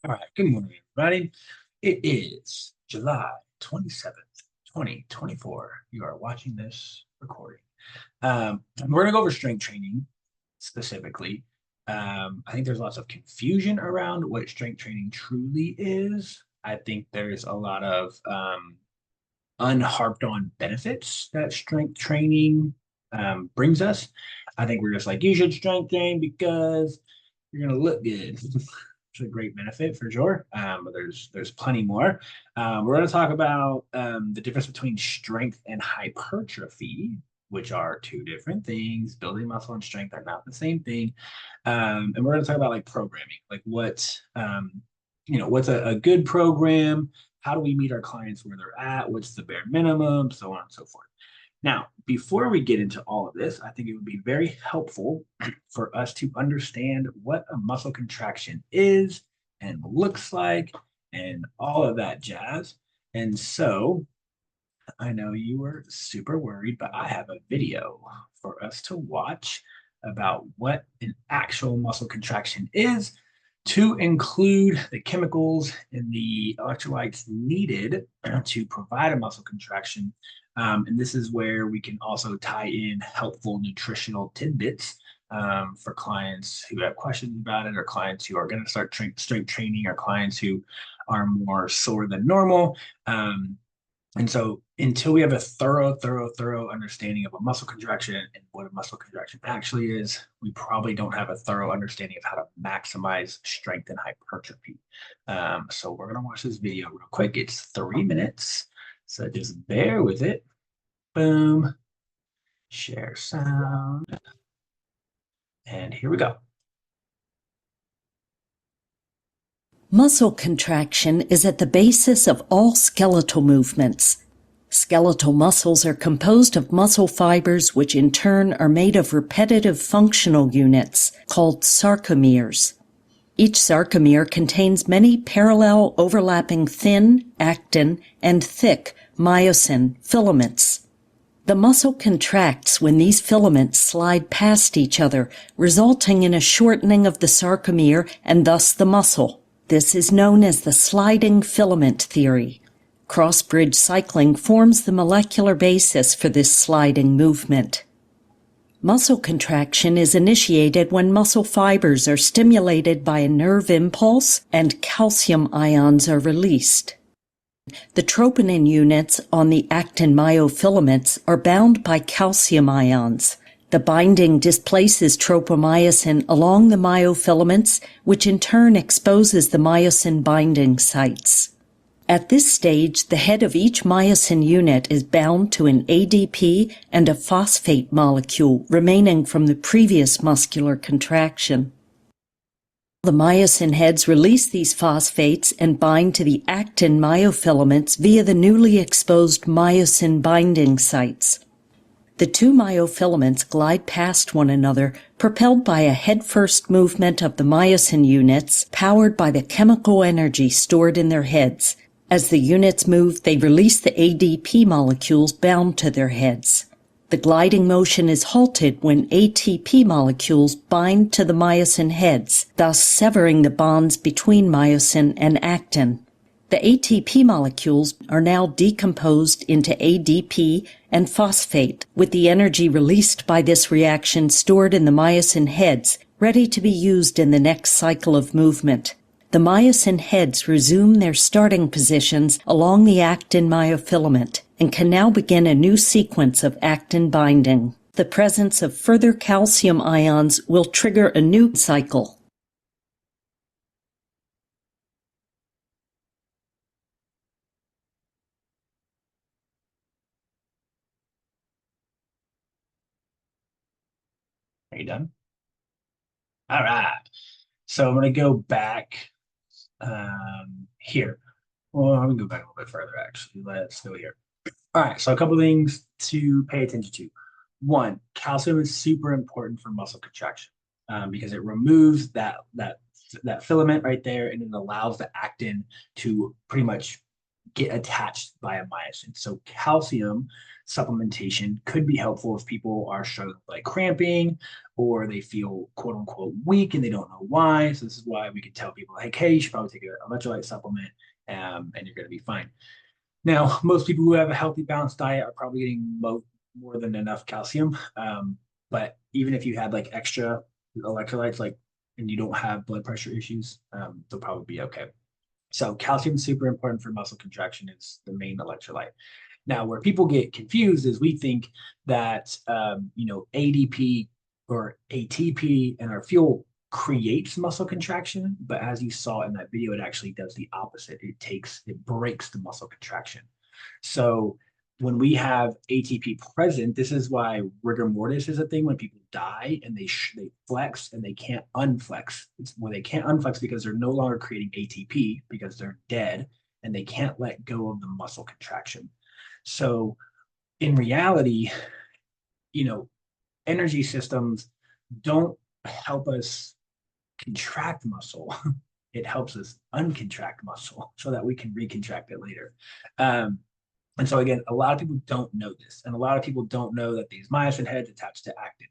All right, good morning, everybody. It is July 27th, 2024. You are watching this recording. We're going to go over strength training specifically. I think there's lots of confusion around what strength training truly is. I think there's a lot of unharped on benefits that strength training brings us. I think we're just like, you should strength train because you're going to look good. It's a great benefit for sure. But there's plenty more. We're going to talk about the difference between strength and hypertrophy, which are two different things. Building muscle and strength are not the same thing. And we're going to talk about like programming, like what's a good program? How do we meet our clients where they're at? What's the bare minimum? So on and so forth. Now, before we get into all of this, I think it would be very helpful for us to understand what a muscle contraction is and looks like and all of that jazz. And so I know you were super worried, but I have a video for us to watch about what an actual muscle contraction is, to include the chemicals and the electrolytes needed to provide a muscle contraction. And this is where we can also tie in helpful nutritional tidbits for clients who have questions about it, or clients who are going to start strength training, or clients who are more sore than normal. And so until we have a thorough understanding of a muscle contraction and what a muscle contraction actually is, we probably don't have a thorough understanding of how to maximize strength and hypertrophy. So we're going to watch this video real quick. It's 3 minutes. So just bear with it. Boom. Share sound. And here we go. Muscle contraction is at the basis of all skeletal movements. Skeletal muscles are composed of muscle fibers, which in turn are made of repetitive functional units called sarcomeres. Each sarcomere contains many parallel overlapping thin, actin, and thick myosin filaments. The muscle contracts when these filaments slide past each other, resulting in a shortening of the sarcomere and thus the muscle. This is known as the sliding filament theory. Cross-bridge cycling forms the molecular basis for this sliding movement. Muscle contraction is initiated when muscle fibers are stimulated by a nerve impulse and calcium ions are released. The troponin units on the actin myofilaments are bound by calcium ions. The binding displaces tropomyosin along the myofilaments, which in turn exposes the myosin binding sites. At this stage, the head of each myosin unit is bound to an ADP and a phosphate molecule remaining from the previous muscular contraction. The myosin heads release these phosphates and bind to the actin myofilaments via the newly exposed myosin binding sites. The two myofilaments glide past one another, propelled by a head-first movement of the myosin units, powered by the chemical energy stored in their heads. As the units move, they release the ADP molecules bound to their heads. The gliding motion is halted when ATP molecules bind to the myosin heads, thus severing the bonds between myosin and actin. The ATP molecules are now decomposed into ADP and phosphate, with the energy released by this reaction stored in the myosin heads, ready to be used in the next cycle of movement. The myosin heads resume their starting positions along the actin myofilament and can now begin a new sequence of actin binding. The presence of further calcium ions will trigger a new cycle. Are you done? All right. So I'm going to go back here. Well, I'm going to go back a little bit further, actually. Let's go here. All right. So a couple things to pay attention to. One, calcium is super important for muscle contraction because it removes that filament right there, and it allows the actin to pretty much get attached by a myosin. So calcium supplementation could be helpful if people are struggling with like cramping or they feel quote unquote weak and they don't know why. So this is why we could tell people like, hey, you should probably take an electrolyte supplement and you're going to be fine. Now, most people who have a healthy, balanced diet are probably getting more than enough calcium. But even if you had like extra electrolytes, like, and you don't have blood pressure issues, they'll probably be okay. So calcium is super important for muscle contraction. It's the main electrolyte. Now, where people get confused is we think that ADP or ATP and our fuel creates muscle contraction, but as you saw in that video, it actually does the opposite. It breaks the muscle contraction. So when we have ATP present, this is why rigor mortis is a thing when people die and they flex and they can't unflex. It's where they can't unflex because they're no longer creating ATP because they're dead and they can't let go of the muscle contraction. So in reality, energy systems don't help us contract muscle. It helps us uncontract muscle so that we can recontract it later. And so again, a lot of people don't know this, and a lot of people don't know that these myosin heads attach to actin.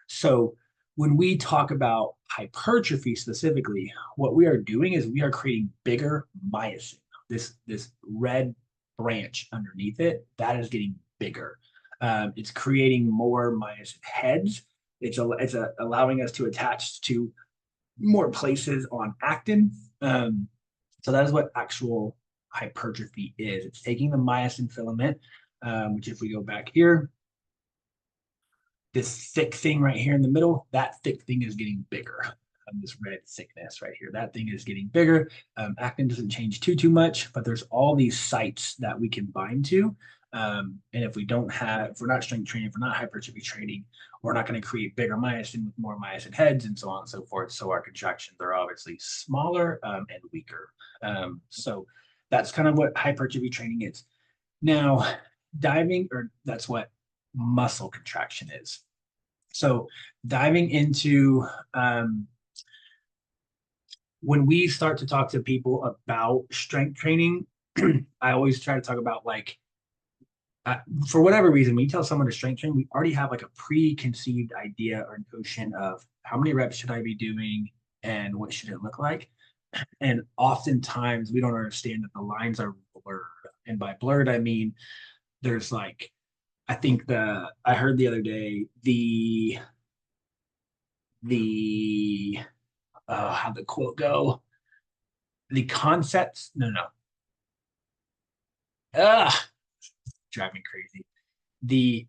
So when we talk about hypertrophy specifically, what we are doing is we are creating bigger myosin. This red branch underneath it, that is getting bigger. It's creating more myosin heads. It's allowing us to attach to more places on actin. So that is what actual hypertrophy is. It's taking the myosin filament, which if we go back here, this thick thing right here in the middle, that thick thing is getting bigger. This red thickness right here, that thing is getting bigger. Actin doesn't change too much, but there's all these sites that we can bind to. And if we're not strength training, if we're not hypertrophy training, we're not going to create bigger myosin with more myosin heads and so on and so forth. So our contractions are obviously smaller and weaker. So that's kind of what hypertrophy training is. Now, that's what muscle contraction is. So diving into when we start to talk to people about strength training, I always try to talk about for whatever reason, when you tell someone to strength train, we already have like a preconceived idea or notion of how many reps should I be doing and what should it look like. And oftentimes we don't understand that the lines are blurred. And by blurred, I mean there's like, I think I heard the other day how'd the quote go? The concepts, no. Drive me crazy. The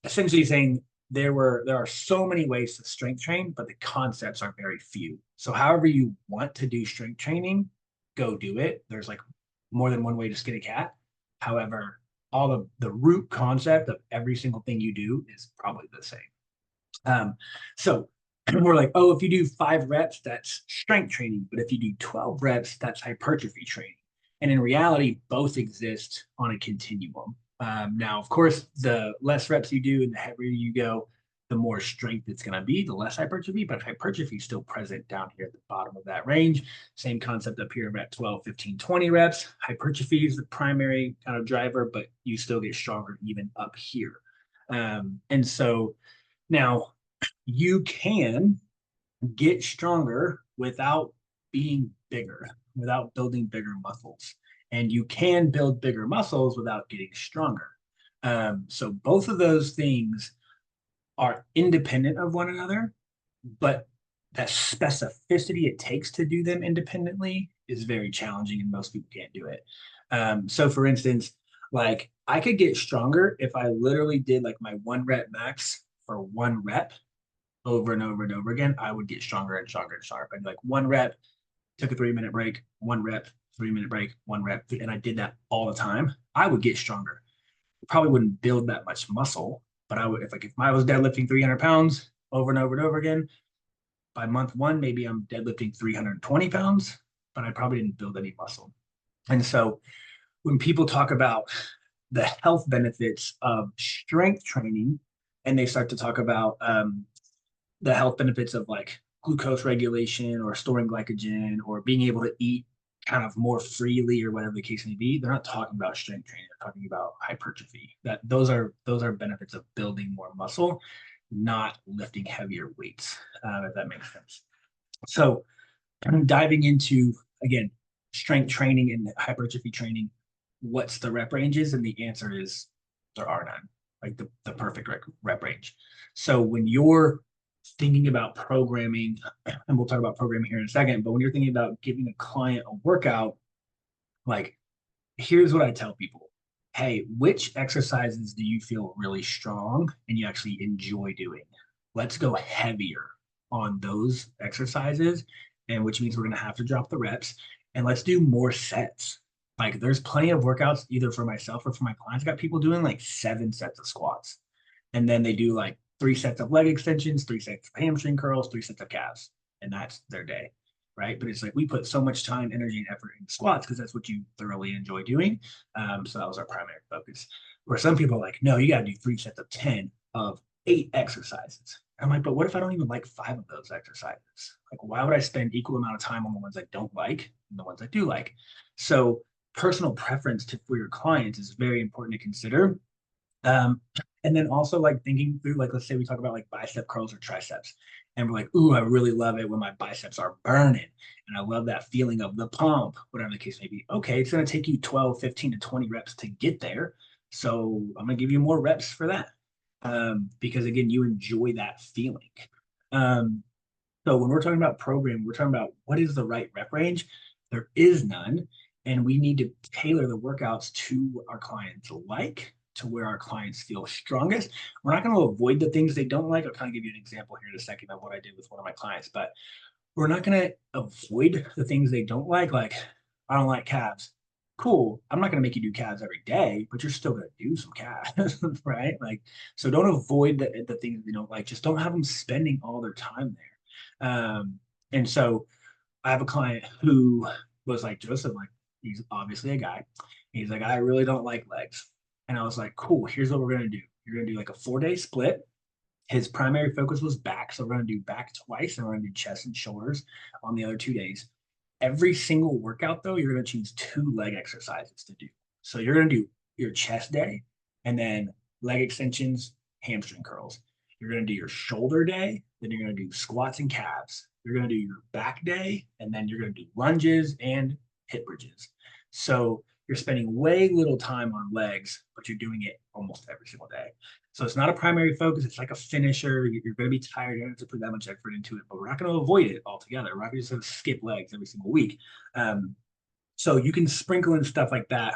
essentially saying there are so many ways to strength train, but the concepts are very few. So however you want to do strength training, go do it. There's like more than one way to skin a cat. However, all of the root concept of every single thing you do is probably the same. So we're like, oh, if you do 5 reps, that's strength training. But if you do 12 reps, that's hypertrophy training. And in reality, both exist on a continuum. Now, of course, the less reps you do and the heavier you go, the more strength it's going to be, the less hypertrophy, but hypertrophy is still present down here at the bottom of that range. Same concept up here at 12, 15, 20 reps. Hypertrophy is the primary kind of driver, but you still get stronger even up here. And so now you can get stronger without being bigger, without building bigger muscles. And you can build bigger muscles without getting stronger. So both of those things are independent of one another, but that specificity it takes to do them independently is very challenging and most people can't do it. So for instance, like I could get stronger if I literally did like my 1 rep max for 1 rep over and over and over again. I would get stronger and stronger and stronger. I'd like 1 rep, took a 3-minute break, 1 rep, 3-minute break, 1 rep, and I did that all the time. I would get stronger. Probably wouldn't build that much muscle, but I would if I was deadlifting 300 pounds over and over and over again, by month 1, maybe I'm deadlifting 320 pounds, but I probably didn't build any muscle. And so when people talk about the health benefits of strength training and they start to talk about the health benefits of like glucose regulation or storing glycogen or being able to eat kind of more freely or whatever the case may be, they're not talking about strength training. They're talking about hypertrophy. That those are benefits of building more muscle, not lifting heavier weights. If that makes sense. So I'm diving into again strength training and hypertrophy training. What's the rep ranges? And the answer is there are none. Like the perfect rep range. So when you're thinking about programming, and we'll talk about programming here in a second, but when you're thinking about giving a client a workout, like here's what I tell people. Hey, which exercises do you feel really strong and you actually enjoy doing? Let's go heavier on those exercises, and which means we're going to have to drop the reps, and let's do more sets. Like there's plenty of workouts either for myself or for my clients. I got people doing like 7 sets of squats, and then they do like 3 sets of leg extensions, 3 sets of hamstring curls, 3 sets of calves, and that's their day, right? But it's like we put so much time, energy, and effort in squats because that's what you thoroughly enjoy doing. So that was our primary focus. Where some people are like, no, you got to do 3 sets of 10 of 8 exercises. I'm like, but what if I don't even like 5 of those exercises? Like, why would I spend equal amount of time on the ones I don't like and the ones I do like? So personal preference for your clients is very important to consider. Um, and then also like thinking through, like, let's say we talk about like bicep curls or triceps, and we're like, ooh, I really love it when my biceps are burning. And I love that feeling of the pump, whatever the case may be. Okay, it's going to take you 12, 15 to 20 reps to get there. So I'm going to give you more reps for that. Because again, you enjoy that feeling. Um, so when we're talking about program, we're talking about what is the right rep range. There is none, and we need to tailor the workouts to our clients like, to where our clients feel strongest. We're not going to avoid the things they don't like. I'll kind of give you an example here in a second of what I did with one of my clients, but we're not going to avoid the things they don't like. Like, I don't like calves. Cool. I'm not going to make you do calves every day, but you're still going to do some calves, right? Like, so don't avoid the things they don't like. Just don't have them spending all their time there. And so I have a client who was like, Joseph, like, he's obviously a guy. He's like, I really don't like legs. And I was like, cool, here's what we're going to do. You're going to do like a 4-day split. His primary focus was back. So we're going to do back twice, and we're going to do chest and shoulders on the other 2 days. Every single workout, though, you're going to choose 2 leg exercises to do. So you're going to do your chest day and then leg extensions, hamstring curls. You're going to do your shoulder day, then you're going to do squats and calves. You're going to do your back day, and then you're going to do lunges and hip bridges. So you're spending way little time on legs, but you're doing it almost every single day. So it's not a primary focus. It's like a finisher. You're going to be tired. You don't have to put that much effort into it, but we're not going to avoid it altogether. We're not going to just skip legs every single week. So you can sprinkle in stuff like that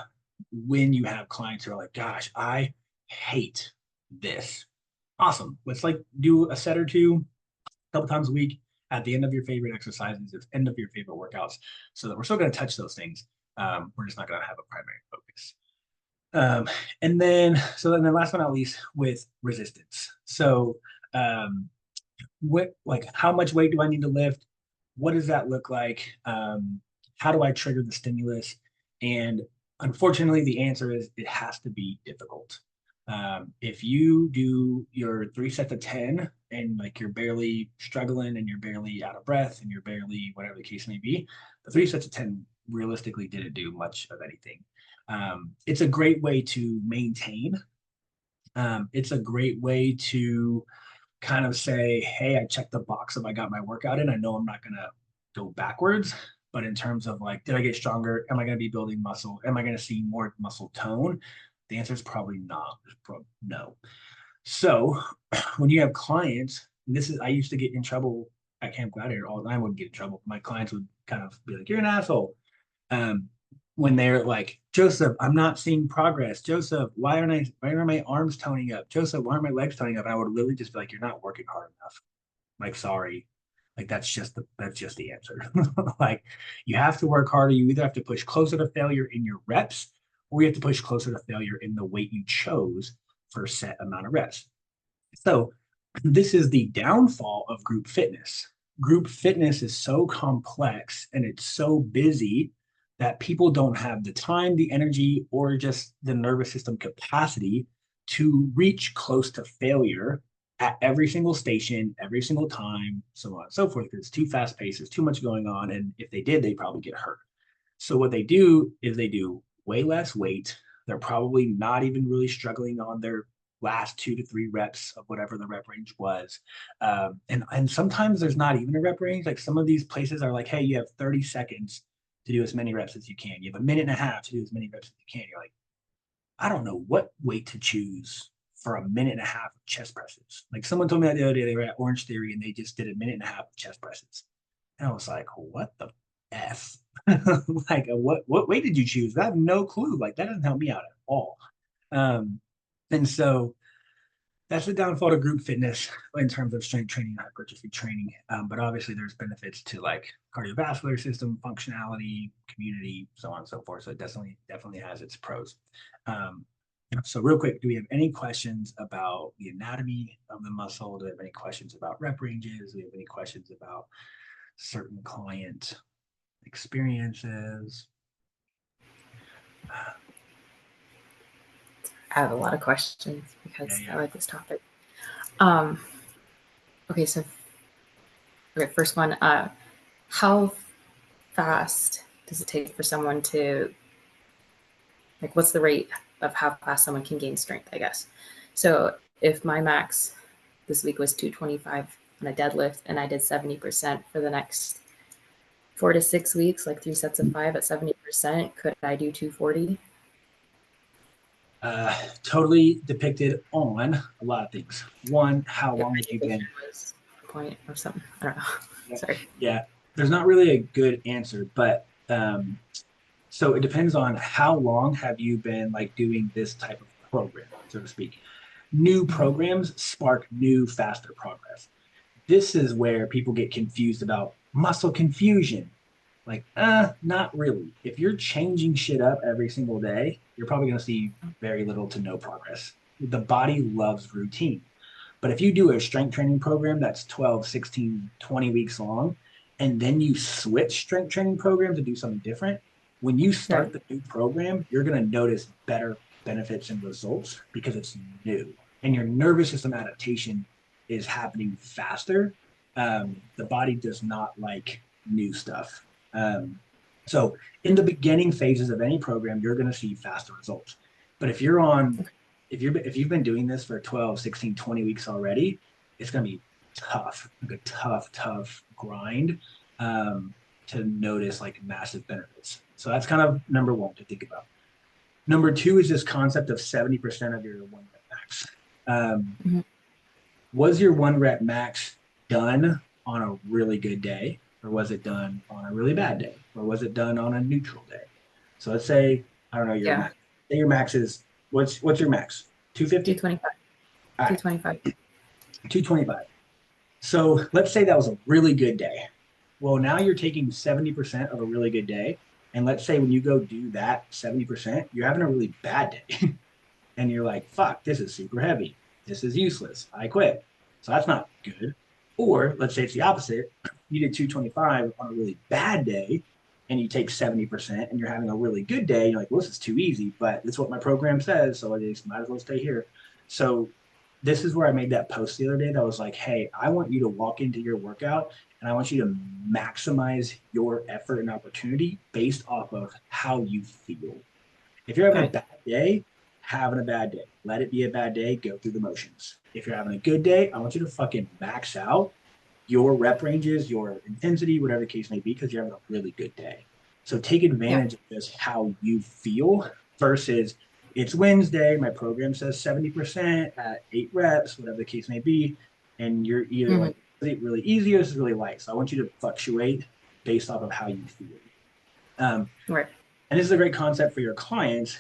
when you have clients who are like, gosh, I hate this. Awesome. Let's like do a set or two a couple times a week at the end of your favorite exercises, at the end of your favorite workouts, so that we're still going to touch those things. We're just not going to have a primary focus. And then, so then last but not least, with resistance. So, what, like, how much weight do I need to lift? What does that look like? How do I trigger the stimulus? And unfortunately, the answer is it has to be difficult. If you do your 3 sets of 10 and like you're barely struggling and you're barely out of breath and you're barely whatever the case may be, the 3 sets of 10 realistically didn't do much of anything. It's a great way to maintain. It's a great way to kind of say, hey, I checked the box if I got my workout in. I know I'm not going to go backwards, but in terms of like, did I get stronger? Am I going to be building muscle? Am I going to see more muscle tone? The answer is probably not. No. So when you have clients, and this is, I used to get in trouble at Camp Gladiator all the time. I wouldn't get in trouble. My clients would kind of be like, you're an asshole. Um, when they're like, Joseph, I'm not seeing progress. Joseph, why are my arms toning up? Joseph, why are my legs toning up? And I would literally just be like, you're not working hard enough. Like, sorry. Like that's just the answer. Like you have to work harder. You either have to push closer to failure in your reps, or you have to push closer to failure in the weight you chose for a set amount of reps. So this is the downfall of group fitness. Group fitness is so complex and it's so busy that people don't have the time, the energy, or just the nervous system capacity to reach close to failure at every single station, every single time, so on and so forth. Because it's too fast paced, there's too much going on. And if they did, they'd probably get hurt. So what they do is they do way less weight. They're probably not even really struggling on their last 2 to 3 reps of whatever the rep range was. And sometimes there's not even a rep range. Like some of these places are like, hey, you have 30 seconds to do as many reps as you can. You have a minute and a half to do as many reps as you can. You're like, I don't know what weight to choose for a minute and a half of chest presses. Like someone told me that the other day, they were at Orange Theory and they just did a minute and a half of chest presses. And I was like, what the F? Like, what weight did you choose? I have no clue. Like, that doesn't help me out at all. Um, and so that's the downfall to group fitness in terms of strength training and hypertrophy training. But obviously, there's benefits to like cardiovascular system functionality, community, so on and so forth. So it definitely has its pros. Um, so real quick, do we have any questions about the anatomy of the muscle? Do we have any questions about rep ranges? Do we have any questions about certain client experiences? I have a lot of questions because Yeah. I like this topic. Um, okay, so first one, how fast does it take for someone to, like, what's the rate of how fast someone can gain strength, I guess? So if my max this week was 225 on a deadlift and I did 70% for the next 4 to 6 weeks, like 3 sets of 5 at 70%, could I do 240? Totally depicted on a lot of things. One, how long have you been? Was point or something. I don't know. Yeah, Sorry. yeah. There's not really a good answer, but so it depends on how long have you been like doing this type of program, so to speak. New programs spark new, faster progress. This is where people get confused about muscle confusion. Like, not really. If you're changing shit up every single day, you're probably going to see very little to no progress. The body loves routine. But if you do a strength training program that's 12, 16, 20 weeks long, and then you switch strength training program to do something different, when you start the new program, you're going to notice better benefits and results because it's new. And your nervous system adaptation is happening faster. The body does not like new stuff. So in the beginning phases of any program, you're going to see faster results. But if you've been doing this for 12, 16, 20 weeks already, it's going to be tough, like a tough grind to notice like massive benefits. So that's kind of number one to think about. Number two is this concept of 70% of your one rep max. Was your one rep max done on a really good day, or was it done on a really bad day, or was it done on a neutral day? So let's say, I don't know, your max. Say your max is what's your max? 250? 225. All right. 225. 225. So let's say that was a really good day. Well, now you're taking 70% of a really good day. And let's say when you go do that 70%, you're having a really bad day. And you're like, fuck, this is super heavy. This is useless. I quit. So that's not good. Or let's say it's the opposite. You did 225 on a really bad day and you take 70% and you're having a really good day. You're like, well, this is too easy, but it's what my program says. So I just might as well stay here. So this is where I made that post the other day that was like, hey, I want you to walk into your workout and I want you to maximize your effort and opportunity based off of how you feel. If you're having a bad day, having a bad day. Let it be a bad day. Go through the motions. If you're having a good day, I want you to fucking max out your rep ranges, your intensity, whatever the case may be, because you're having a really good day. So take advantage of just how you feel versus it's Wednesday. My program says 70% at 8 reps, whatever the case may be. And you're either like, is it really easy or is it really light? So I want you to fluctuate based off of how you feel. Right. And this is a great concept for your clients.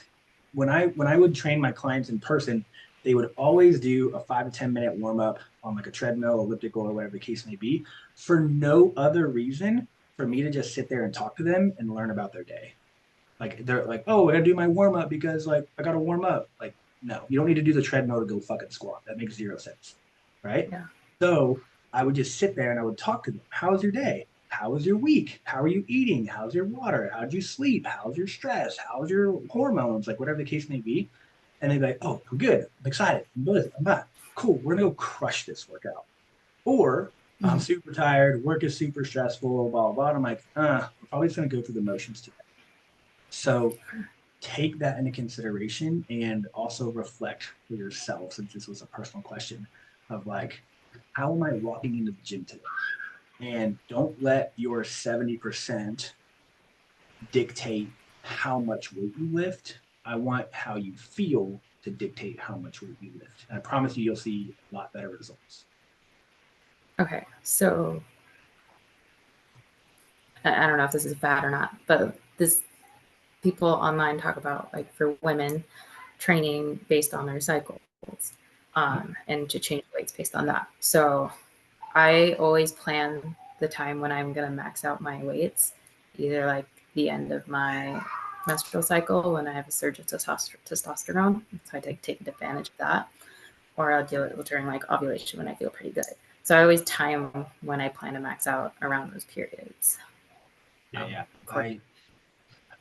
When I would train my clients in person, they would always do a 5 to 10 minute warm up on like a treadmill, elliptical, or whatever the case may be, for no other reason for me to just sit there and talk to them and learn about their day. Like they're like, oh, I gotta do my warm up because like I gotta warm up. Like, no, you don't need to do the treadmill to go fucking squat. That makes zero sense, right? Yeah. So I would just sit there and I would talk to them. How was your day? How was your week? How are you eating? How's your water? How'd you sleep? How's your stress? How's your hormones? Like whatever the case may be. And they'd be like, oh, I'm good. I'm excited. I'm good. I'm back. Cool. We're going to go crush this workout. Or I'm super tired. Work is super stressful, blah, blah, blah. And I'm like, we're probably just going to go through the motions today. So take that into consideration and also reflect for yourself, since this was a personal question of like, how am I walking into the gym today? And don't let your 70% dictate how much weight you lift. I want how you feel to dictate how much weight you lift. And I promise you, you'll see a lot better results. Okay, so I don't know if this is bad or not, but this people online talk about like for women training based on their cycles, and to change weights based on that. So I always plan the time when I'm gonna max out my weights, either like the end of my menstrual cycle when I have a surge of testosterone, so I take advantage of that, or I'll do it during like ovulation when I feel pretty good. So I always time when I plan to max out around those periods. Yeah, yeah. According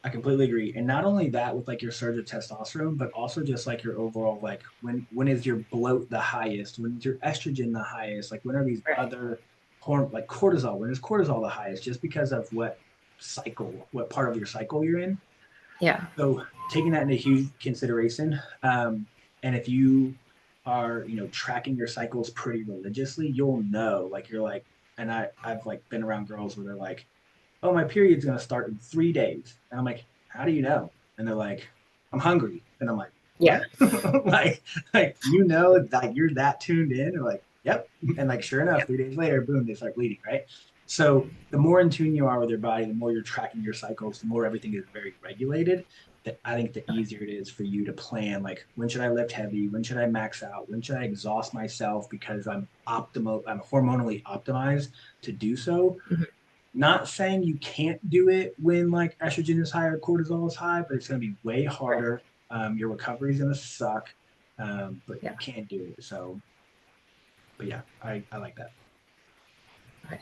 I completely agree. And not only that with like your surge of testosterone, but also just like your overall like when is your bloat the highest? When is your estrogen the highest? Like when are these right. other hormone like cortisol? When is cortisol the highest? Just because of what cycle, what part of your cycle you're in. Yeah. So taking that into huge consideration, and if you are, tracking your cycles pretty religiously, you'll know. Like you're like, and I've like been around girls where they're like, "Oh, my period's gonna start in 3 days," and I'm like, "How do you know?" And they're like, "I'm hungry," and I'm like, Yeah. "What?" like like you're that tuned in, and like, "Yep," and like sure enough, Yeah. 3 days later, boom, they start bleeding, right? So the more in tune you are with your body, the more you're tracking your cycles, the more everything is very regulated. That I think the easier it is for you to plan. Like, when should I lift heavy? When should I max out? When should I exhaust myself because I'm hormonally optimized to do so. Mhm. Not saying you can't do it when like estrogen is high or cortisol is high, but it's going to be way Right. harder. Your recovery is going to suck, but Yeah. you can do it. So, but yeah, I like that. Okay.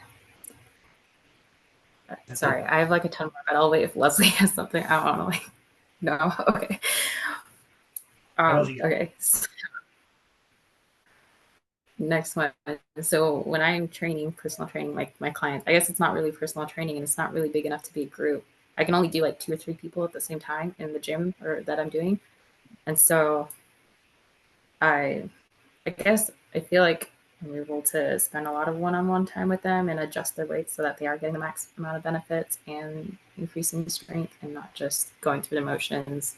That's Sorry, it. I have like a ton more, but I'll wait if Leslie has something. I don't know. Like, no. Okay. What else you got? Okay. Next one. So when I'm training, personal training, like my clients, I guess it's not really personal training and it's not really big enough to be a group. I can only do like 2 or 3 people at the same time in the gym or that I'm doing. And so I I guess I feel like I'm able to spend a lot of one-on-one time with them and adjust their weights so that they are getting the max amount of benefits and increasing strength and not just going through the motions,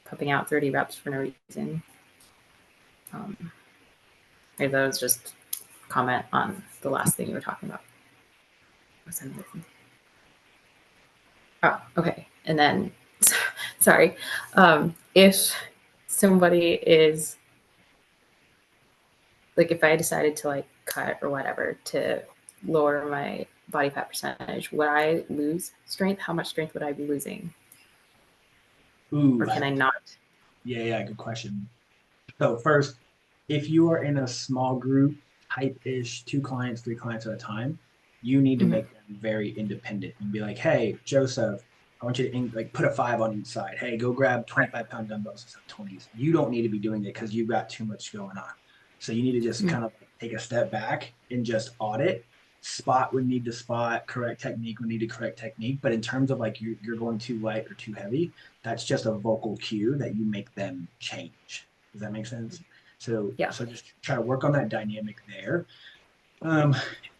pumping out 30 reps for no reason. Um, maybe that was just comment on the last thing you were talking about. Oh, okay. And then, sorry, if somebody is like, if I decided to like cut or whatever to lower my body fat percentage, would I lose strength? How much strength would I be losing? Or Ooh, can I not? yeah, yeah, good question. So first, if you are in a small group, type-ish, 2 clients, 3 clients at a time, you need to Mhm. make them very independent and be like, "Hey, Joseph, I want you to like put a 5 on each side. Hey, go grab 25-pound dumbbells instead of 20s." You don't need to be doing it because you've got too much going on. So you need to just Mm. kind of like take a step back and just audit, spot when need to spot, correct technique when need to correct technique. But in terms of like you're going too light or too heavy, that's just a vocal cue that you make them change. Does that make sense? So Yeah. so just try to work on that dynamic there, um,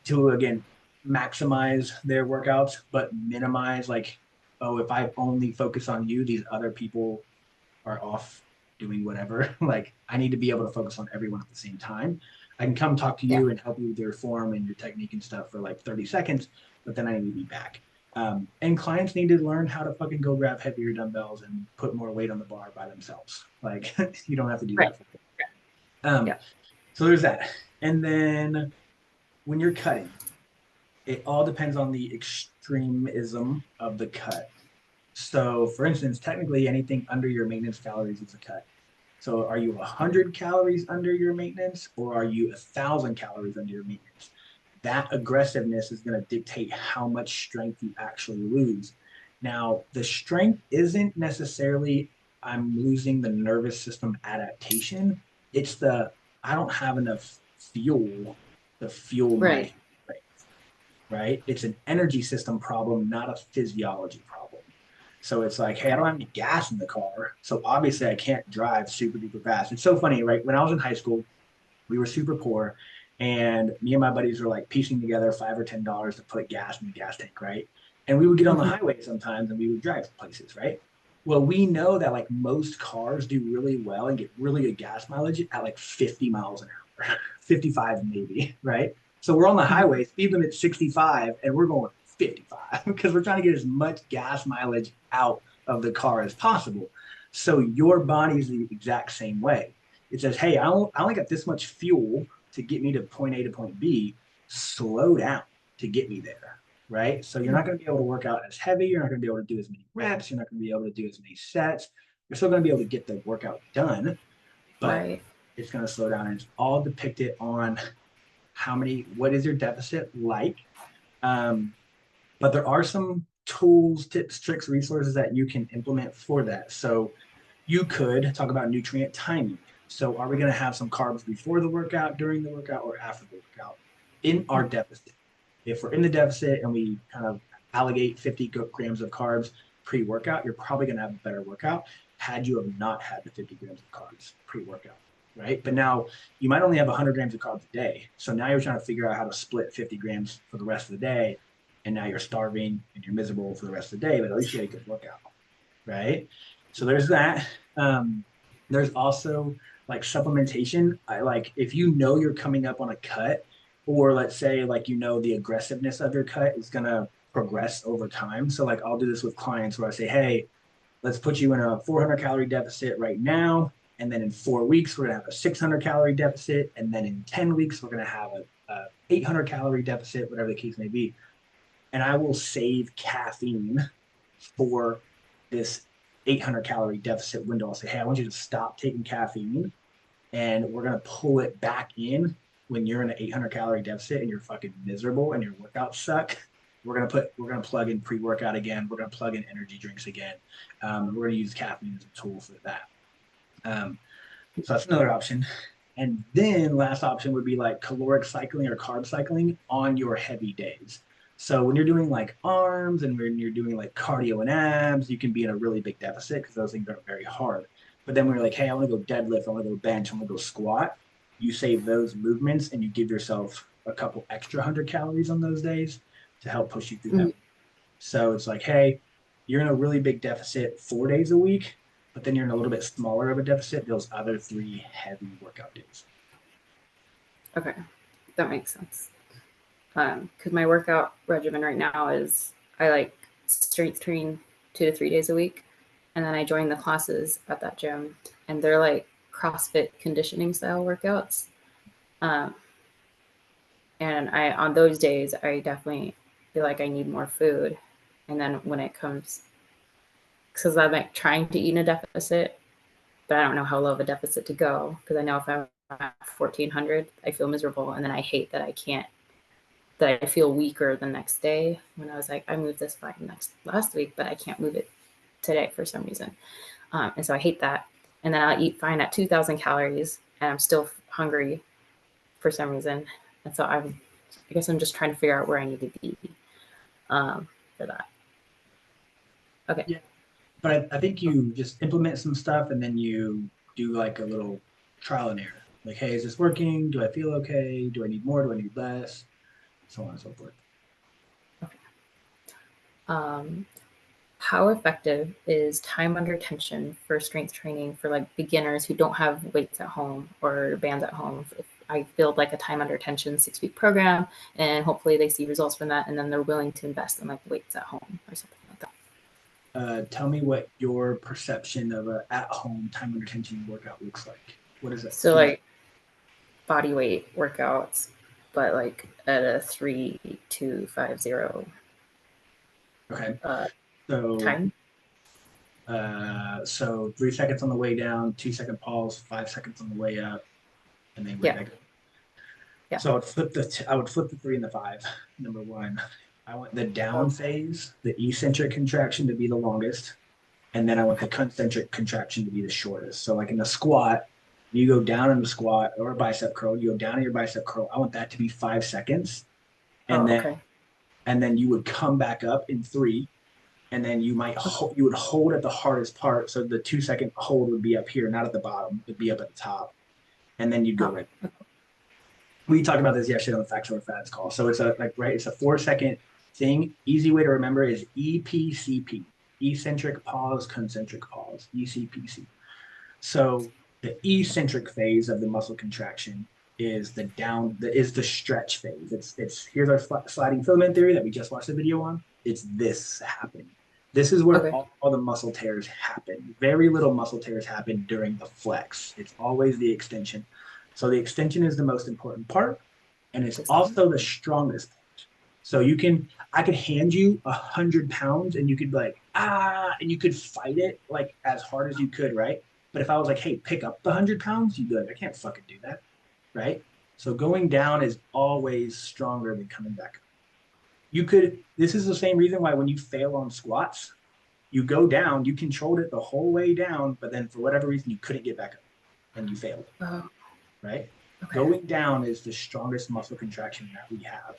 to again maximize their workouts, but minimize like, oh, if I only focus on you, these other people are off doing whatever. Like I need to be able to focus on everyone at the same time. I can come talk to Yeah. you and help you with your form and your technique and stuff for like 30 seconds, but then I need to be back. And clients need to learn how to fucking go grab heavier dumbbells and put more weight on the bar by themselves. Like you don't have to do Right. that for them. Um, Yeah. so there's that. And then when you're cutting, it all depends on the extremism of the cut. So, for instance, technically anything under your maintenance calories is a cut. So, are you 100 calories under your maintenance or are you 1,000 calories under your maintenance? That aggressiveness is going to dictate how much strength you actually lose. Now, the strength isn't necessarily I'm losing the nervous system adaptation. It's the I don't have enough fuel to fuel my Right. strength, right? It's an energy system problem, not a physiology problem. So it's like, hey, I don't have any gas in the car. So obviously I can't drive super duper fast. It's so funny, right? When I was in high school, we were super poor. And me and my buddies were like piecing together $5 or $10 to put gas in the gas tank, right? And we would get on the Mhm. highway sometimes and we would drive places, right? Well, we know that like most cars do really well and get really good gas mileage at like 50 miles an hour, 55 maybe, right? So we're on the Mhm. highway, speed limit 65, and we're going 55 because we're trying to get as much gas mileage out of the car as possible. So your body is the exact same way. It says, hey, I only got this much fuel to get me to point A to point B. Slow down to get me there, right? So you're not going to be able to work out as heavy. You're not going to be able to do as many reps. You're not going to be able to do as many sets. You're still going to be able to get the workout done, but Right. it's going to slow down. And it's all depicted on what is your deficit like. Um, but there are some tools, tips, tricks, resources that you can implement for that. So you could talk about nutrient timing. So are we going to have some carbs before the workout, during the workout, or after the workout in our deficit? If we're in the deficit and we kind of allocate 50 grams of carbs pre-workout, you're probably going to have a better workout had you have not had the 50 grams of carbs pre-workout, right? But now you might only have 100 grams of carbs a day. So now you're trying to figure out how to split 50 grams for the rest of the day. And now you're starving and you're miserable for the rest of the day, but at least you had a good workout, right? So there's that. Um, there's also like supplementation. I like if you know you're coming up on a cut, or let's say like the aggressiveness of your cut is gonna progress over time. So like I'll do this with clients where I say, hey, let's put you in a 400 calorie deficit right now, and then in 4 weeks we're gonna have a 600 calorie deficit, and then in 10 weeks we're gonna have a 800 calorie deficit, whatever the case may be. And I will save caffeine for this 800 calorie deficit window. I'll say, hey, I want you to stop taking caffeine and we're going to pull it back in when you're in an 800 calorie deficit and you're fucking miserable and your workouts suck. We're going to plug in pre-workout again. We're going to plug in energy drinks again. We're going to use caffeine as a tool for that. So that's another option. And then last option would be like caloric cycling or carb cycling on your heavy days. So when you're doing like arms and when you're doing like cardio and abs, you can be in a really big deficit because those things aren't very hard. But then when you're like, hey, I want to go deadlift, I want to go bench, I want to go squat, you save those movements and you give yourself a couple extra 100 calories on those days to help push you through that. Mhm. So it's like, hey, you're in a really big deficit 4 days a week, but then you're in a little bit smaller of a deficit those other 3 heavy workout days. Okay, that makes sense. Because my workout regimen right now is I like strength train 2 to 3 days a week, and then I join the classes at that gym, and they're like CrossFit conditioning style workouts. Um, and I on those days I definitely feel like I need more food, and then when it comes, because I'm like trying to eat in a deficit, but I don't know how low of a deficit to go because I know if I'm at 1400, I feel miserable, and then I hate that I can't that I feel weaker the next day when I was like, I moved this fine last week, but I can't move it today for some reason. And so I hate that. And then I'll eat fine at 2000 calories and I'm still hungry for some reason. And so I guess I'm just trying to figure out where I need to be for that. Okay. Yeah. But I think you just implement some stuff and then you do like a little trial and error. Like, hey, is this working? Do I feel okay? Do I need more? Do I need less? So on and so forth. Okay. Um, how effective is time under tension for strength training for like beginners who don't have weights at home or bands at home? If I build like a time under tension 6 week program and hopefully they see results from that and then they're willing to invest in like weights at home or something like that. Tell me what your perception of a at-home time under tension workout looks like. What is it? So like body weight workouts, but like at a 3, 2, 5, 0 Okay. uh, So time. so 3 seconds on the way down, 2 second pause, 5 seconds on the way up, and then right Yeah. back up. Yeah. So I would flip the 3 and the 5. Number one, I want the down phase, the eccentric contraction to be the longest, and then I want the concentric contraction to be the shortest. So like in a squat, you go down in the squat or a bicep curl, you go down in your bicep curl. I want that to be 5 seconds, Oh, and then okay. and then you would come back up in 3, and then you might you would hold at the hardest part. So the 2 second hold would be up here, not at the bottom. It'd be up at the top, and then you'd go Oh, right. We talked about this yesterday on the Facts Over Fads call. So it's a it's a 4 second thing. Easy way to remember is EPCP, eccentric pause, concentric pause, ECPC. So the eccentric phase of the muscle contraction is the stretch phase. It's here's our sliding filament theory that we just watched the video on. It's this happening. This is where okay. all the muscle tears happen. Very little muscle tears happen during the flex. It's always the extension. So the extension is the most important part, and it's also the strongest part. So I could hand you 100 pounds, and you could be like, and you could fight it like as hard as you could, right? But if I was like, hey, pick up the 100 pounds, you'd be like, I can't fucking do that, right? So going down is always stronger than coming back up. This is the same reason why when you fail on squats, you go down, you controlled it the whole way down, but then for whatever reason, you couldn't get back up and you failed, right? Okay. Going down is the strongest muscle contraction that we have.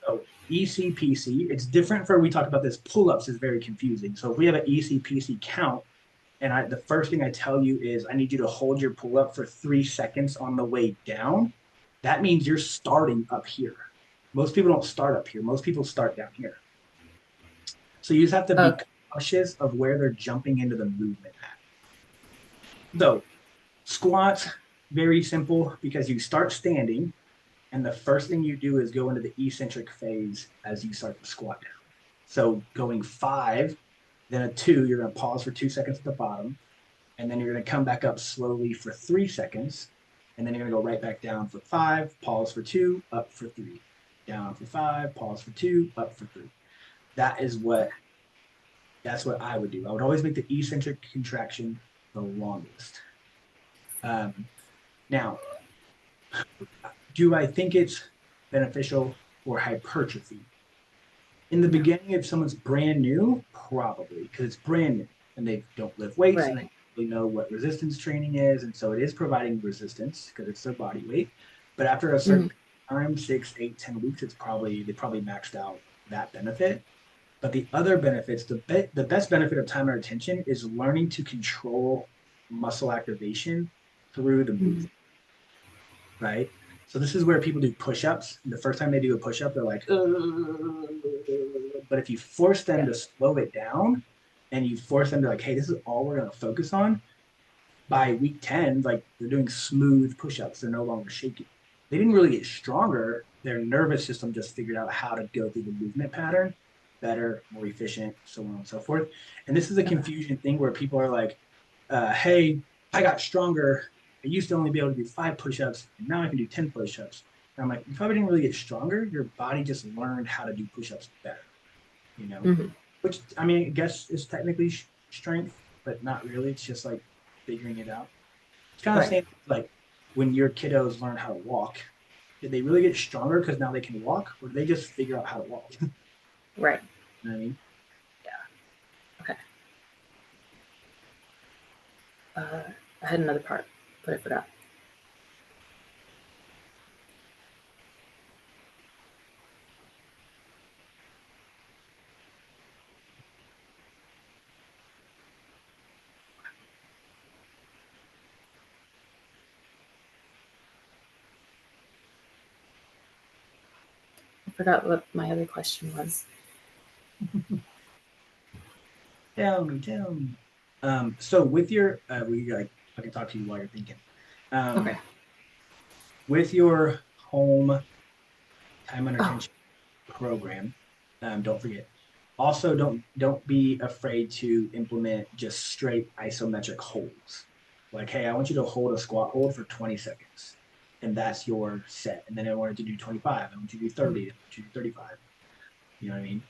So ECPC, it's different we talked about this, pull-ups is very confusing. So if we have an ECPC count, and the first thing I tell you is I need you to hold your pull-up for 3 seconds on the way down, that means you're starting up here. Most people don't start up here. Most people start down here. So you just have to be cautious of where they're jumping into the movement at. So squats, very simple because you start standing, and the first thing you do is go into the eccentric phase as you start to squat down. So going 5, then a 2, you're going to pause for 2 seconds at the bottom, and then you're going to come back up slowly for 3 seconds, and then you're going to go right back down for 5, pause for 2, up for 3, down for 5, pause for 2, up for 3. That's what I would do. I would always make the eccentric contraction the longest. Now, do I think it's beneficial for hypertrophy? In the beginning, if someone's brand new, probably, because it's brand new and they don't lift weights and they don't really know what resistance training is. And so it is providing resistance because it's their body weight. But after a certain time, 6, 8, 10 weeks, they probably maxed out that benefit. But the other benefits, the best benefit of time and attention is learning to control muscle activation through the movement, right? So this is where people do push-ups. The first time they do a push-up, they're like, but if you force them to slow it down and you force them to like, hey, this is all we're going to focus on, by week 10, like they're doing smooth push-ups. They're no longer shaking. They didn't really get stronger. Their nervous system just figured out how to go through the movement pattern better, more efficient, so on and so forth. And this is a confusion thing where people are like, hey, I got stronger. I used to only be able to do 5 push-ups, and now I can do 10 push-ups. And I'm like, you probably didn't really get stronger. Your body just learned how to do push-ups better, you know? Which, I mean, I guess is technically strength, but not really. It's just like figuring it out. It's kind of the same like when your kiddos learn how to walk. Did they really get stronger because now they can walk, or did they just figure out how to walk? Right. You know what I mean? Yeah. Okay. I had another part, but I forgot. I forgot what my other question was. Tell me. So with your, I can talk to you while you're thinking. Okay. With your home time under tension program, don't forget. Also, don't be afraid to implement just straight isometric holds. Like, hey, I want you to hold a squat hold for 20 seconds, and that's your set. And then I wanted to do 25. I want you to do 30. I want you to do 35. You know what I mean?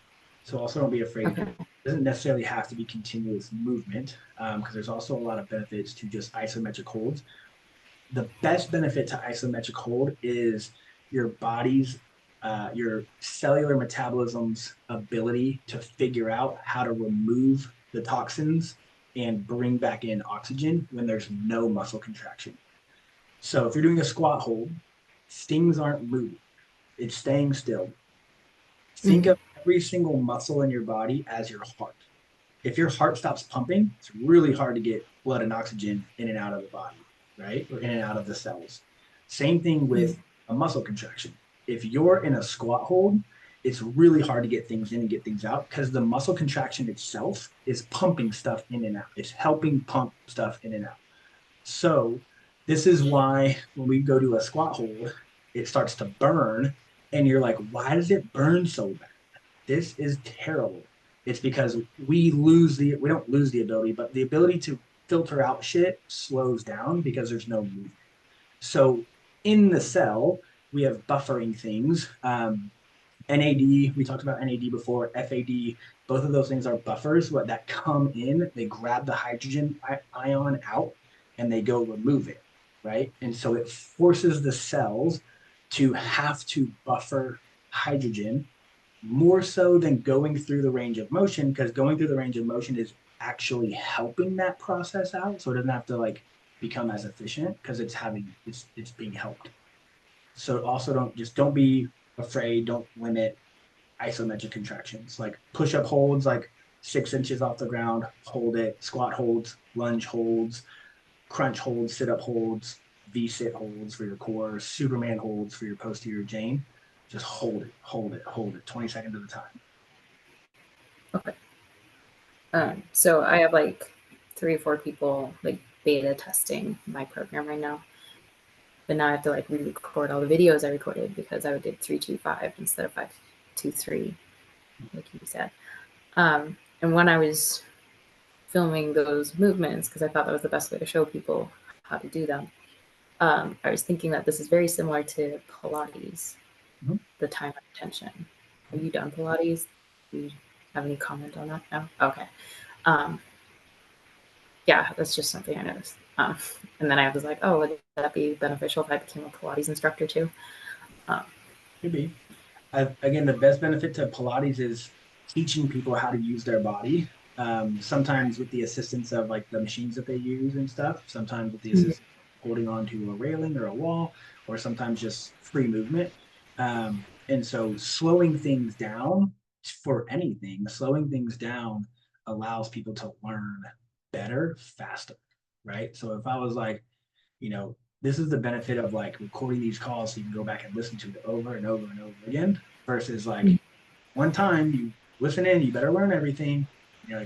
So also don't be afraid. Okay. It doesn't necessarily have to be continuous movement because there's also a lot of benefits to just isometric holds. The best benefit to isometric hold is your body's, your cellular metabolism's ability to figure out how to remove the toxins and bring back in oxygen when there's no muscle contraction. So if you're doing a squat hold, things aren't moving. It's staying still. Think of every single muscle in your body as your heart. If your heart stops pumping, it's really hard to get blood and oxygen in and out of the body, right? Or in and out of the cells. Same thing with a muscle contraction. If you're in a squat hold, it's really hard to get things in and get things out because the muscle contraction itself is pumping stuff in and out. It's helping pump stuff in and out. So this is why when we go to a squat hold, it starts to burn, and you're like, why does it burn so bad? This is terrible. It's because we don't lose the ability, but the ability to filter out shit slows down because there's no movement. So in the cell, we have buffering things. NAD, we talked about NAD before, FAD, both of those things are buffers that come in, they grab the hydrogen ion out and they go remove it, right? And so it forces the cells to have to buffer hydrogen more so than going through the range of motion, because going through the range of motion is actually helping that process out. So it doesn't have to like become as efficient because it's being helped. So also don't be afraid, don't limit isometric contractions. Like push-up holds like 6 inches off the ground, hold it, squat holds, lunge holds, crunch holds, sit-up holds, V-sit holds for your core, Superman holds for your posterior chain. Just hold it, hold it, hold it, 20 seconds at a time. Okay. So I have like 3 or 4 people like beta testing my program right now. But now I have to like re-record all the videos I recorded because I did 3-2-5 instead of 5-2-3, like you said. And when I was filming those movements, because I thought that was the best way to show people how to do them, I was thinking that this is very similar to Pilates, the time of attention. Have you done Pilates? Do you have any comment on that? No? Okay. Yeah, that's just something I noticed. And then I was like, oh, would that be beneficial if I became a Pilates instructor too? Could be. Again, the best benefit to Pilates is teaching people how to use their body. Sometimes with the assistance of like the machines that they use and stuff. Sometimes with the assistance of holding on to a railing or a wall, or sometimes just free movement. And so slowing things down for anything, slowing things down allows people to learn better, faster, right? So if I was like, this is the benefit of like recording these calls so you can go back and listen to it over and over and over again versus like one time you listen in, you better learn everything. And you're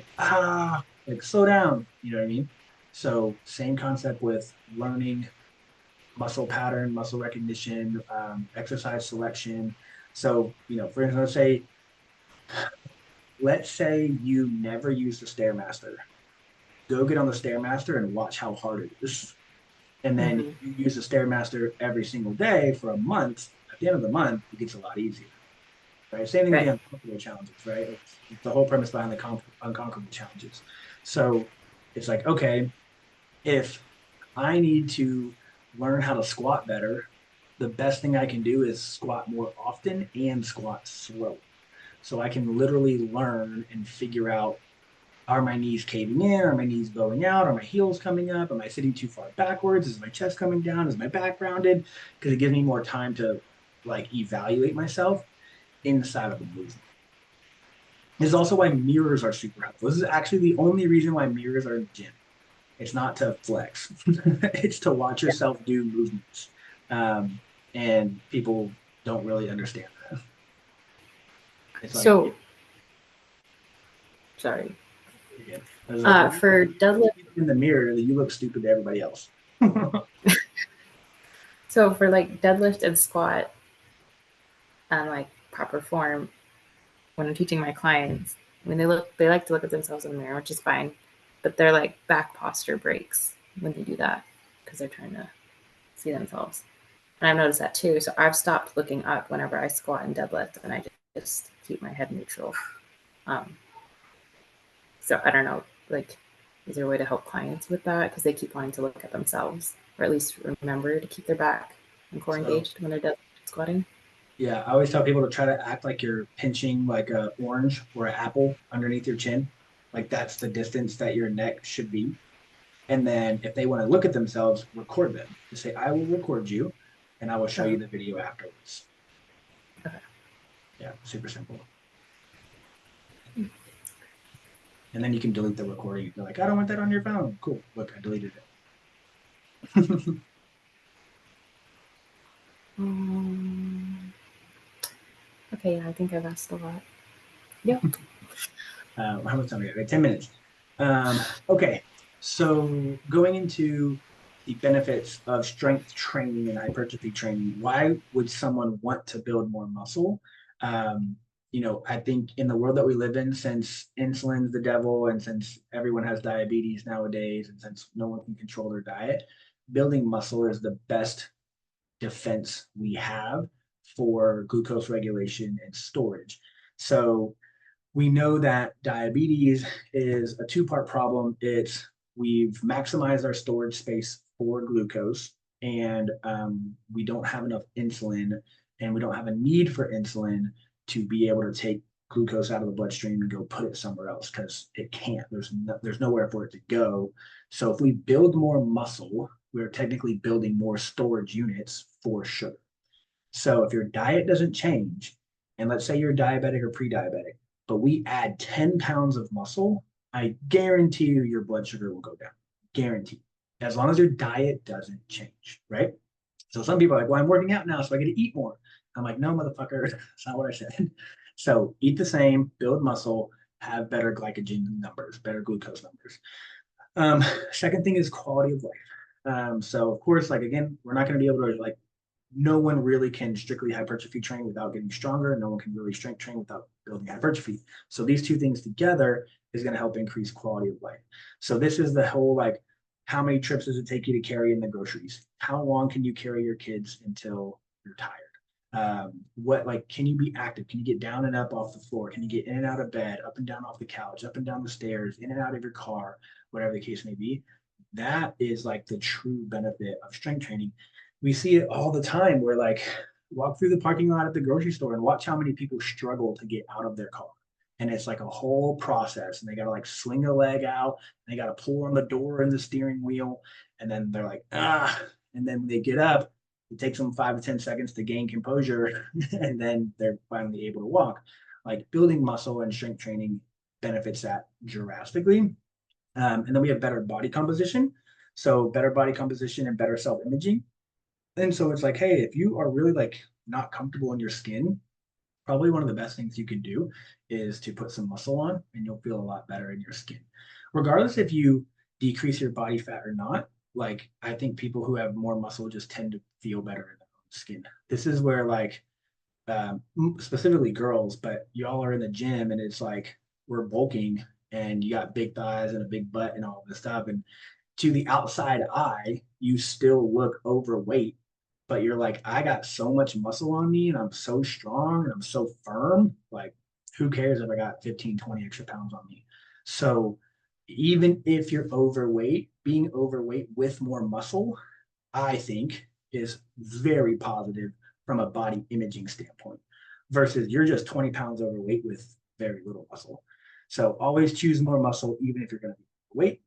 like slow down. You know what I mean? So same concept with learning muscle pattern, muscle recognition, exercise selection. So, for instance, let's say you never use the Stairmaster. Go get on the Stairmaster and watch how hard it is. And then you use the Stairmaster every single day for a month. At the end of the month, it gets a lot easier, right? Same thing with the uncomfortable challenges, right? It's the whole premise behind the unconquerable challenges. So it's like, okay, if I need to learn how to squat better, the best thing I can do is squat more often and squat slow. So I can literally learn and figure out, are my knees caving in? Are my knees bowing out? Are my heels coming up? Am I sitting too far backwards? Is my chest coming down? Is my back rounded? Because it gives me more time to like evaluate myself inside of the movement. This is also why mirrors are super helpful. This is actually the only reason why mirrors are in the gym. It's not to flex. It's to watch yourself do movements. And people don't really understand that. It's like, So, sorry. like, for deadlift, in the mirror, you look stupid to everybody else. so for like deadlift and squat and like proper form, when I'm teaching my clients, when they like to look at themselves in the mirror, which is fine, but their like back posture breaks when they do that because they're trying to see themselves. And I've noticed that too. So I've stopped looking up whenever I squat and deadlift, and I just keep my head neutral. So I don't know, like, is there a way to help clients with that? Because they keep wanting to look at themselves, or at least remember to keep their back and core engaged when they're deadlifting squatting. Yeah, I always tell people to try to act like you're pinching like a orange or an apple underneath your chin. Like that's the distance that your neck should be. And then if they want to look at themselves, record them. Just say, I will record you and I will show you the video afterwards. Okay. Yeah, super simple. And then you can delete the recording. You're like, I don't want that on your phone. Cool. Look, I deleted it. Okay, yeah, I think I've asked a lot. Yep. How much time we got? Like 10 minutes. Okay. So going into the benefits of strength training and hypertrophy training, why would someone want to build more muscle? Um, I think in the world that we live in, since insulin's the devil and since everyone has diabetes nowadays, and since no one can control their diet, building muscle is the best defense we have for glucose regulation and storage. So we know that diabetes is a two-part problem. It's we've maximized our storage space for glucose, and we don't have enough insulin, and we don't have a need for insulin to be able to take glucose out of the bloodstream and go put it somewhere else because it can't. There's nowhere for it to go. So if we build more muscle, we're technically building more storage units for sugar. So if your diet doesn't change, and let's say you're diabetic or pre-diabetic, but we add 10 pounds of muscle, I guarantee you your blood sugar will go down. Guarantee. As long as your diet doesn't change, right? So some people are like, well, I'm working out now, so I get to eat more. I'm like, no, motherfucker, that's not what I said. So eat the same, build muscle, have better glycogen numbers, better glucose numbers. Second thing is quality of life. So of course, like again, we're not going to be able to like no one really can strictly hypertrophy train without getting stronger. No one can really strength train without building hypertrophy. So these two things together is going to help increase quality of life. So this is the whole like, how many trips does it take you to carry in the groceries? How long can you carry your kids until you're tired? What like can you be active? Can you get down and up off the floor? Can you get in and out of bed, up and down off the couch, up and down the stairs, in and out of your car, whatever the case may be? That is like the true benefit of strength training. We see it all the time where like walk through the parking lot at the grocery store and watch how many people struggle to get out of their car. And it's like a whole process. And they got to like swing a leg out. And they got to pull on the door and the steering wheel. And then they're like, ah. And then when they get up, it takes them 5 to 10 seconds to gain composure. And then they're finally able to walk. Like building muscle and strength training benefits that drastically. And then we have better body composition. So better body composition and better self-imaging. And so it's like, hey, if you are really like not comfortable in your skin, probably one of the best things you can do is to put some muscle on and you'll feel a lot better in your skin. Regardless if you decrease your body fat or not, like I think people who have more muscle just tend to feel better in their own skin. This is where like specifically girls, but y'all are in the gym and it's like we're bulking and you got big thighs and a big butt and all this stuff. And to the outside eye, you still look overweight, but you're like, I got so much muscle on me and I'm so strong and I'm so firm. Like, who cares if I got 15, 20 extra pounds on me? So, even if you're overweight, being overweight with more muscle, I think is very positive from a body imaging standpoint versus you're just 20 pounds overweight with very little muscle. So, always choose more muscle, even if you're going to be overweight.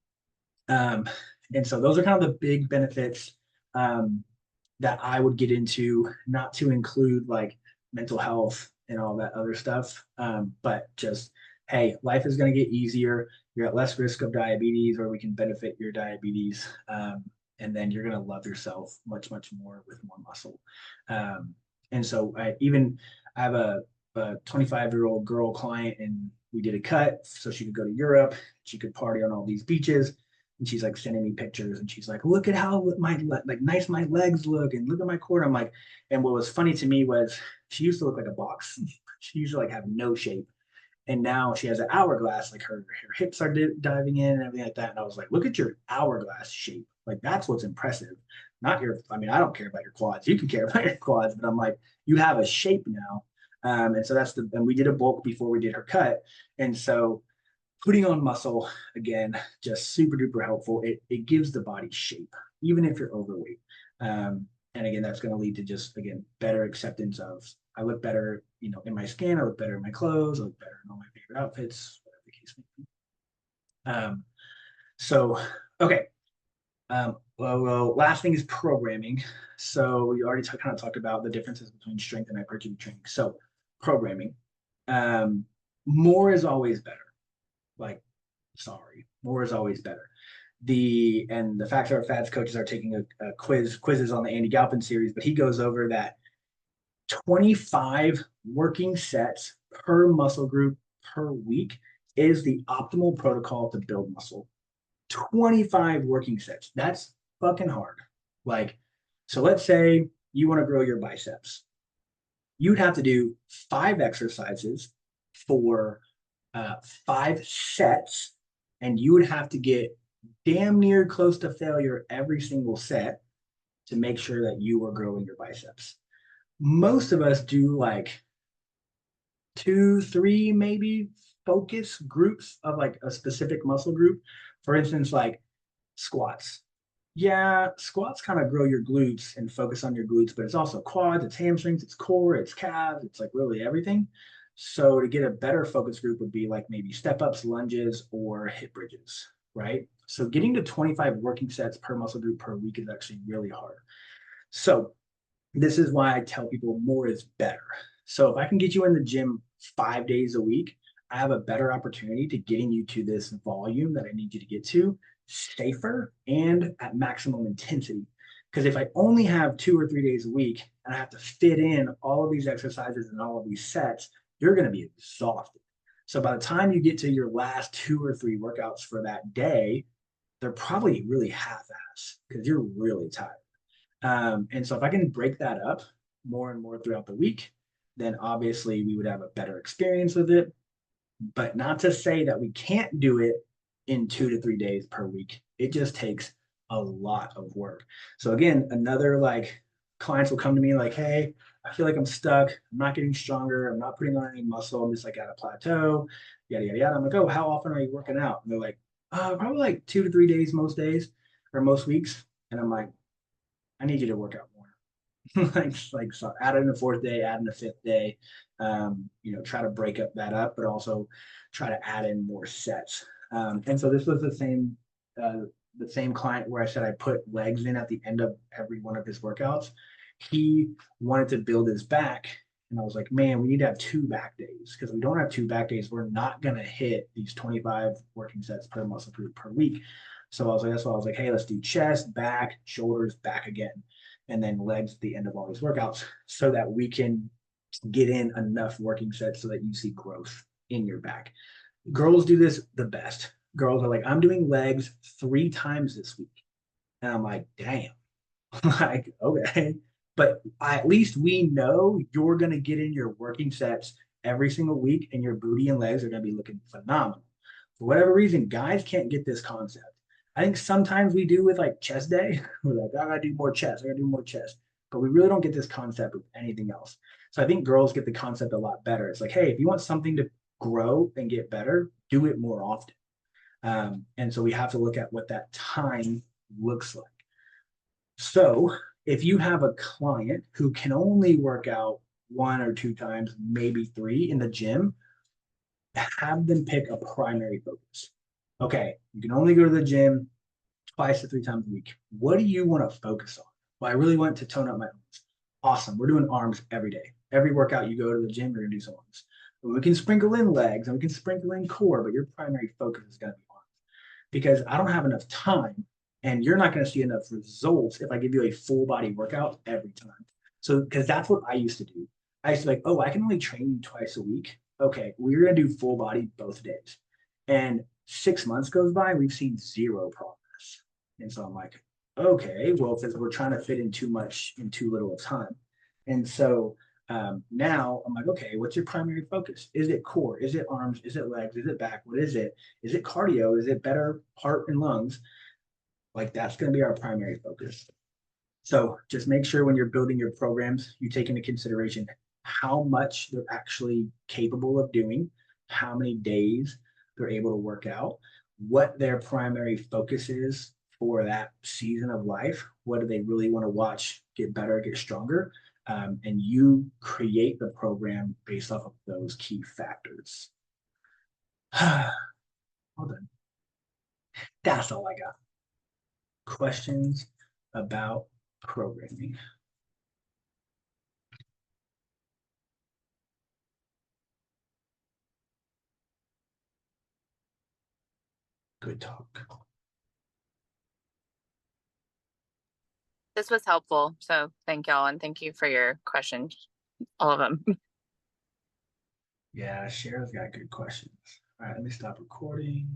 And so those are kind of the big benefits that I would get into, not to include like mental health and all that other stuff, but just, hey, life is going to get easier. You're at less risk of diabetes, or we can benefit your diabetes. And then you're going to love yourself much, much more with more muscle. And so I have a 25-year-old girl client, and we did a cut so she could go to Europe. She could party on all these beaches and she's like sending me pictures and she's like, look at how my like nice my legs look and look at my core. I'm like, and what was funny to me was she used to look like a box. She used to like have no shape. And now she has an hourglass, like her hips are diving in and everything like that. And I was like, look at your hourglass shape. Like that's what's impressive. Not your, I mean, I don't care about your quads. You can care about your quads, but I'm like, you have a shape now. And so and we did a bulk before we did her cut. And so putting on muscle again, just super duper helpful. It gives the body shape, even if you're overweight. And again, that's going to lead to just again better acceptance of I look better, in my skin. I look better in my clothes. I look better in all my favorite outfits, whatever the case may be. So okay. Well, last thing is programming. So we already kind of talked about the differences between strength and hypertrophy training. So programming, more is always better. Like Sorry, more is always better. The Facts Are Fads coaches are taking a quizzes on the Andy Galpin series, but he goes over that 25 working sets per muscle group per week is the optimal protocol to build muscle. 25 working sets. That's fucking hard. Like, so let's say you want to grow your biceps. You'd have to do 5 exercises for 5 sets, and you would have to get damn near close to failure every single set to make sure that you are growing your biceps. Most of us do like 2, 3, maybe focus groups of like a specific muscle group. For instance, like squats. Yeah, squats kind of grow your glutes and focus on your glutes, but it's also quads, it's hamstrings, it's core, it's calves, it's like really everything. So to get a better focus group would be like maybe step ups, lunges, or hip bridges, right? So getting to 25 working sets per muscle group per week is actually really hard. So this is why I tell people more is better. So if I can get you in the gym 5 days a week, I have a better opportunity to getting you to this volume that I need you to get to safer and at maximum intensity. Because if I only have 2 or 3 days a week and I have to fit in all of these exercises and all of these sets, you're going to be exhausted. So by the time you get to your last 2 or 3 workouts for that day, they're probably really half-ass because you're really tired. And so if I can break that up more and more throughout the week, then obviously we would have a better experience with it. But not to say that we can't do it in 2 to 3 days per week. It just takes a lot of work. So again, another like clients will come to me like, hey, I feel like I'm stuck. I'm not getting stronger. I'm not putting on any muscle. I'm just like at a plateau, yada, yada, yada. I'm like, oh, how often are you working out? And they're like, probably like 2 to 3 days most days or most weeks. And I'm like, I need you to work out more. like so add in a fourth day, add in a fifth day. Try to break up that up, but also try to add in more sets. And so this was the same client where I said I put legs in at the end of every one of his workouts. He wanted to build his back, and I was like, man, we need to have 2 back days because we don't have 2 back days. We're not gonna hit these 25 working sets per muscle group per week. So I was like, that's why I was like, hey, let's do chest, back, shoulders, back again, and then legs at the end of all these workouts so that we can get in enough working sets so that you see growth in your back. Girls do this the best. Girls are like, I'm doing legs 3 times this week. And I'm like, damn, like, okay. But at least we know you're going to get in your working sets every single week and your booty and legs are going to be looking phenomenal. For whatever reason, guys can't get this concept. I think sometimes we do with like chest day. We're like, I gotta do more chest, I gotta do more chest. But we really don't get this concept with anything else. So I think girls get the concept a lot better. It's like, hey, if you want something to grow and get better, do it more often. And so we have to look at what that time looks like. So if you have a client who can only work out 1 or 2 times, maybe 3 in the gym, have them pick a primary focus. Okay, you can only go to the gym 2 to 3 times a week. What do you want to focus on? Well, I really want to tone up my arms. Awesome. We're doing arms every day. Every workout you go to the gym, you're going to do some arms. We can sprinkle in legs and we can sprinkle in core, but your primary focus is going to be arms because I don't have enough time and you're not going to see enough results if I give you a full body workout every time. So, because that's what I used to do. I used to be like, oh, I can only train you twice a week. Okay, we're going to do full body both days. And 6 months goes by, we've seen zero progress. And so I'm like, okay, well, because we're trying to fit in too much in too little of time. And so now I'm like, okay, what's your primary focus? Is it core? Is it arms? Is it legs? Is it back? What is it? Is it cardio? Is it better heart and lungs? Like that's going to be our primary focus. So just make sure when you're building your programs, you take into consideration how much they're actually capable of doing, how many days they're able to work out, what their primary focus is for that season of life. What do they really want to watch, get better, get stronger? And you create the program based off of those key factors. Well done. That's all I got. Questions about programming? Good talk. This was helpful. So thank y'all, and thank you for your questions, all of them. Yeah, Cheryl's got good questions. All right, let me stop recording.